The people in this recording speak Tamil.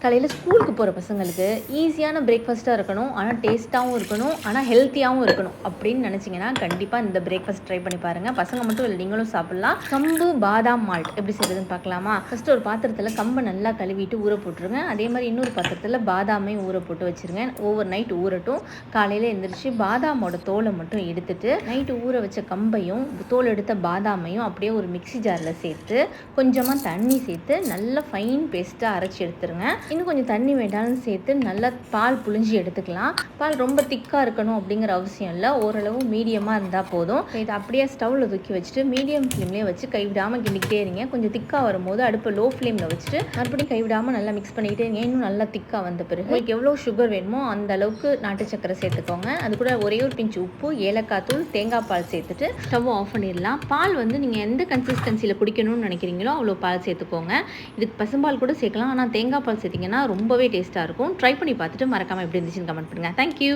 காலையில் ஸ்கூலுக்கு போகிற பசங்களுக்கு ஈஸியான பிரேக்ஃபாஸ்ட்டாக இருக்கணும், ஆனால் டேஸ்ட்டாகவும் இருக்கணும், ஆனால் ஹெல்த்தியாகவும் இருக்கணும் அப்படின்னு நினச்சிங்கன்னா கண்டிப்பாக இந்த பிரேக்ஃபாஸ்ட் ட்ரை பண்ணி பாருங்கள். பசங்க மட்டும் இல்லை, நீங்களும் சாப்பிட்லாம். கம்பு பாதாம் மால்ட் எப்படி செய்கிறதுன்னு பார்க்கலாமா? ஃபஸ்ட்டு ஒரு பாத்திரத்தில் கம்பை நல்லா கழுவிட்டு ஊற போட்டுருங்க. அதே மாதிரி இன்னொரு பாத்திரத்தில் பாதாமையும் ஊற போட்டு வச்சுருங்க. ஓவர் நைட் ஊறட்டும். காலையில் எழுந்திரிச்சு பாதாமோட தோலை மட்டும் எடுத்துட்டு நைட்டு ஊற வச்ச கம்பையும் தோல் எடுத்த பாதாமையும் அப்படியே ஒரு மிக்சி ஜாரில் சேர்த்து கொஞ்சமாக தண்ணி சேர்த்து நல்லா ஃபைன் பேஸ்ட்டாக அரைச்சி எடுத்துருங்க. இன்னும் கொஞ்சம் தண்ணி வேண்டாலும் சேர்த்து நல்லா பால் புழிஞ்சி எடுத்துக்கலாம். பால் ரொம்ப திக்காக இருக்கணும் அப்படிங்கிற அவசியம் இல்லை, ஓரளவு மீடியமாக இருந்தால் போதும். இதை அப்படியே ஸ்டவ்வில் தூக்கி வச்சுட்டு மீடியம் ஃப்ளேம்லேயே வச்சு கைவிடாமல் கிண்டிக்கிட்டே இருங்க. கொஞ்சம் திக்காக வரும்போது அடுப்பை லோ ஃப்ளேமில் வச்சுட்டு மறுபடியும் கைவிடாமல் நல்லா மிக்ஸ் பண்ணிக்கிட்டே இருங்க. இன்னும் நல்லா திக்காக வந்த பிறகு உங்களுக்கு எவ்வளோ சுகர் வேணுமோ அந்த அளவுக்கு நாட்டு சக்கரை சேர்த்துக்கோங்க. அது கூட ஒரே ஒரு பிஞ்சு உப்பு, ஏலக்காய் தூள், தேங்காய் பால் சேர்த்துட்டு ஸ்டவ் ஆஃப் பண்ணிடலாம். பால் வந்து நீங்கள் எந்த கன்சிஸ்டன்சியில் குடிக்கணும்னு நினைக்கிறீங்களோ அவ்வளோ பால் சேர்த்துக்கோங்க. இதுக்கு பசும்பால் கூட சேர்க்கலாம், ஆனால் தேங்காய் பால் சேர்த்திங்கன்னா ரொம்பவே டேஸ்ட்டாக இருக்கும். ட்ரை பண்ணி பார்த்துட்டு மறக்காமல் எப்படி இருந்துச்சுன்னு கமெண்ட் பண்ணுங்கள். தேங்க்யூ.